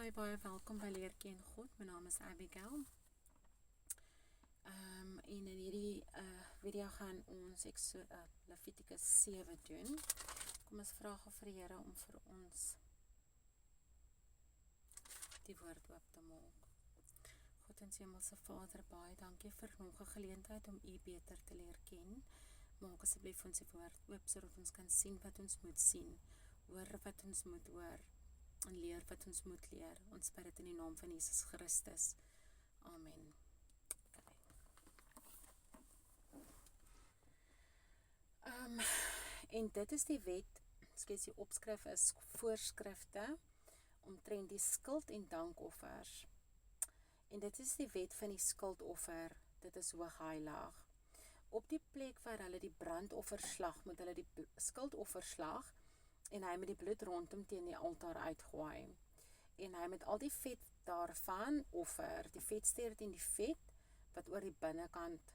Hi, baie welkom by Leer Ken God. My naam is Abigail. En in hierdie video gaan ons Levitikus 7 doen. Kom ons vra vir die Here om vir ons die woord oop te maak. God en Hemelse Vader, baie dankie vir nog 'n geleentheid om U beter te leer ken. Maak asseblief ons die woord oop sodat ons kan sien wat ons moet sien, hoor wat ons moet hoor en leer wat ons moet leer. Ons bid dit in die naam van Jesus Christus. Amen. En dit is die wet, die opskrif is voorskrifte omtrent die skuld en dankoffers. En dit is die wet van die skuldoffer, dit is hoogheilig. Op die plek waar hulle die brandoffer slag, moet hulle die skuldoffer slag, en hy met die bloed rondom teen die altaar uitgooi. En hy met al die vet daarvan offer, die vetstert en die vet, wat oor die binnekant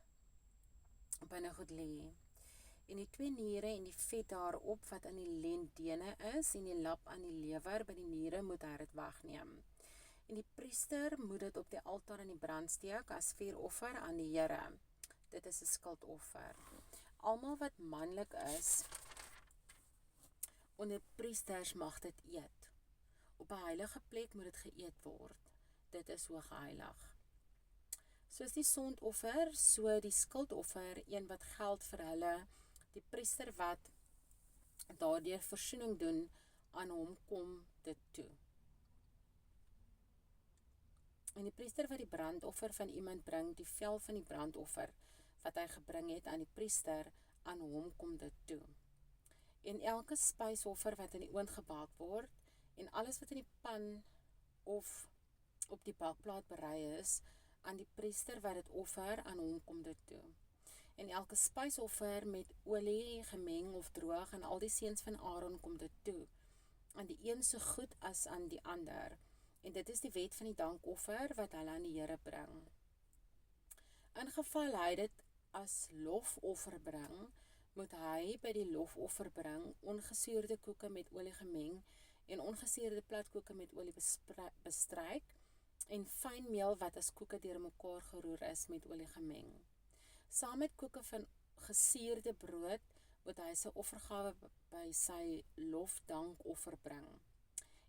binnegoed lê. En die 2 niere en die vet daarop, wat aan die lendene is, en die lap aan die lewer, by die niere moet hy dit wegneem. En die priester moet dit op die altaar in die brand steek, as vuuroffer aan die Here. Dit is 'n skuldoffer. Almal wat manlik is, onder priesters mag dit eet. Op 'n heilige plek moet dit geëet word. Dit is hoogheilig. Soos die sondoffer, so die skuldoffer, een wat geld vir hulle, die priester wat daardeur versoening doen, aan hom kom dit toe. En die priester wat die brandoffer van iemand bring, die vel van die brandoffer, wat hy gebring het aan die priester, aan hom kom dit toe. En elke spysoffer wat in die oond gebak word, en alles wat in die pan of op die bakplaat berei is, aan die priester wat dit offer, aan hom kom dit toe. En elke spysoffer met olie gemeng of droog, en al die seuns van Aaron kom dit toe, aan die een so goed as aan die ander. En dit is die wet van die dankoffer, wat hulle aan die Here bring. In geval hy dit as lofoffer bring, moet hy by die lofoffer bring ongesuurde koeke met olie gemeng en ongesuurde platkoeke met olie bestryk en fyn meel wat as koeke deur mekaar geroer is met olie gemeng. Saam met koeke van gesuurde brood moet hy sy offergawe by sy lofdankoffer bring.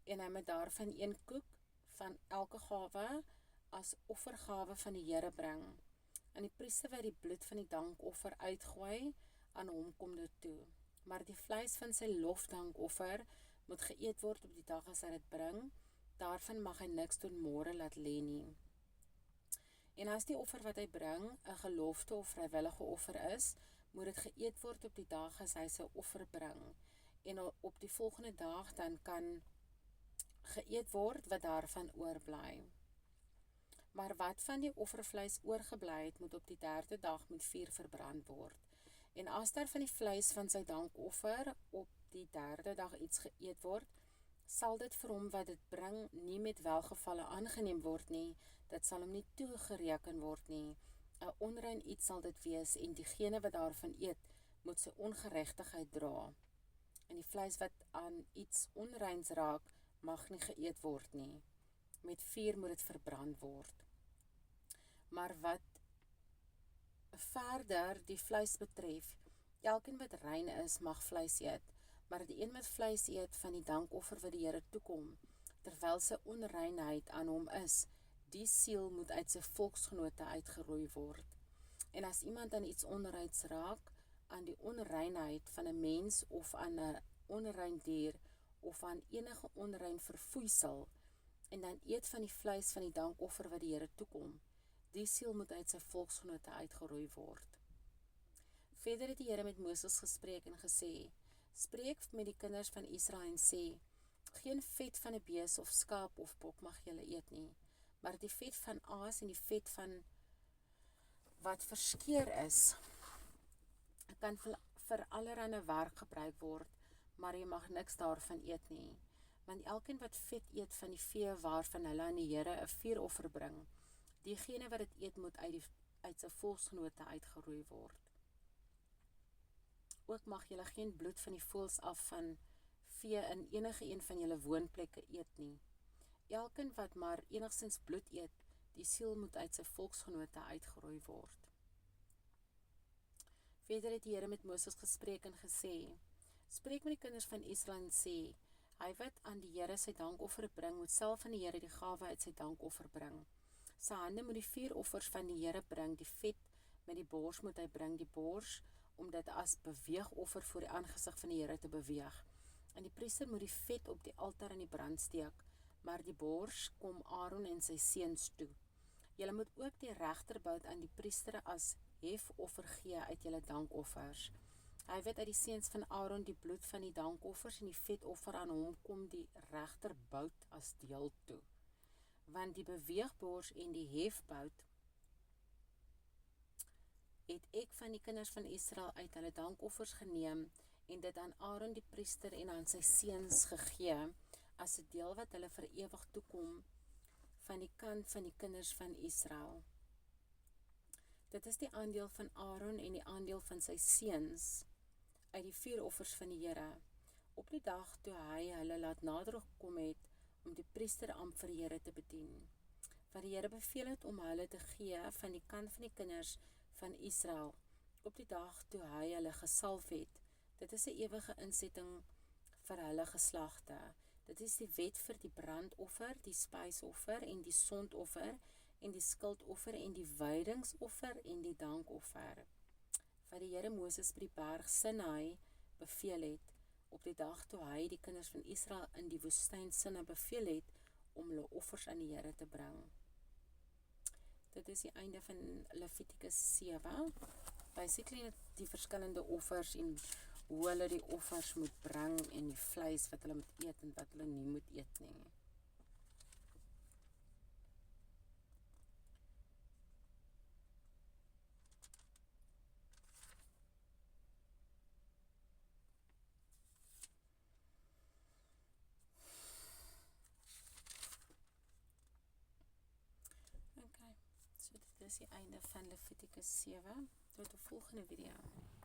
En hy moet daarvan 1 koek van elke gawe as offergawe van die Here bring. En die priester wat die bloed van die dankoffer uitgooi, aan hom kom dit toe. Maar die vleis van sy lofdankoffer moet geëet word op die dag as hy dit bring. Daarvan mag hy niks tot môre laat lê nie. En as die offer wat hy bring 'n gelofte of vrywillige offer is, moet dit geëet word op die dag as hy sy offer bring. En op die volgende dag dan kan geëet word wat daarvan oorbly. Maar wat van die offervleis oorgebly het, moet op die 3de dag met vuur verbrand word. En as daar van die vleis van sy dankoffer op die 3de dag iets geëet word, sal dit vir hom wat dit bring nie met welgevalle aangeneem word nie, dit sal hom nie toegereken word nie. 'n Onrein iets sal dit wees, en diegene wat daarvan eet, moet sy ongeregtigheid dra. En die vleis wat aan iets onreins raak, mag nie geëet word nie. Met vuur moet dit verbrand word. Maar wat verder die vleis betref, elkeen wat rein is, mag vleis eet, maar die een wat vleis eet van die dankoffer wat die Here toekom, terwyl sy onreinheid aan hom is, die siel moet uit sy volksgenote uitgeroei word. En as iemand aan iets onreins raak, aan die onreinheid van 'n mens of aan 'n onrein dier, of aan enige onrein verfoeisel, en dan eet van die vleis van die dankoffer wat die Here toekom, die siel moet uit sy volksgenote uitgeroei word. Verder het die Here met Moses gespreek en gesê, spreek met die kinders van Israel en sê, geen vet van 'n bees of skaap of bok mag julle eet nie, maar die vet van aas en die vet van wat verskeur is, kan vir allerlei werk gebruik word, maar jy mag niks daarvan eet nie. Want elkeen wat vet eet van die vee waarvan hulle aan die Here 'n vuuroffer bring, diegene wat dit eet moet uit sy volksgenote uitgeroei word. Ook mag julle geen bloed van die voëls af van vee in enige een van julle woonplekke eet nie. Elkeen wat maar enigstens bloed eet, die siel moet uit sy volksgenote uitgeroei word. Verder het die Here met Moses gespreek en gesê, spreek met die kinders van Israel en sê, hy wat aan die Here sy dankoffer bring, moet self aan die Here die gawe uit sy dankoffer bring. Sy hande moet die 4 offers van die Here bring, die vet met die bors moet hy bring, die bors om dit as beweegoffer voor die aangesig van die Here te beweeg. En die priester moet die vet op die altaar in die brand steek, maar die bors kom Aaron en sy seuns toe. Julle moet ook die regterbout aan die priester as hefoffer gee uit julle dankoffers. Hy weet uit die seuns van Aaron die bloed van die dankoffers en die vetoffer aan hom kom die regterbout as deel toe. Want die beweegbors en die hefbout het ek van die kinders van Israel uit hulle dankoffers geneem en dit aan Aaron die priester en aan sy seuns gegee, as 'n deel wat hulle vir ewig toekom van die kant van die kinders van Israel. Dit is die aandeel van Aaron en die aandeel van sy seuns uit die 4 offers van die Here, op die dag toe hy hulle laat nader gekom het om die priesterampt vir die Here te bedien. Wat die Here beveel het om hulle te gee van die kant van die kinders van Israel, op die dag toe hy hulle gesalf het. Dit is 'n ewige insetting vir hulle geslagte. Dit is die wet vir die brandoffer, die spysoffer en die sondoffer en die skuldoffer en die wydingsoffer en die dankoffer. Wat die Here Moses by die berg Sinai beveel het, op die dag toe hy die kinders van Israel in die woestyn Sinai beveel het, om hulle offers aan die Here te bring. Dit is die einde van Levitikus 7. Basically die verskillende offers en hoe hulle die offers moet bring en die vleis wat hulle moet eet en wat hulle nie moet eet nie. Okay, so dit is die einde van Levitikus 7. Tot die volgende video.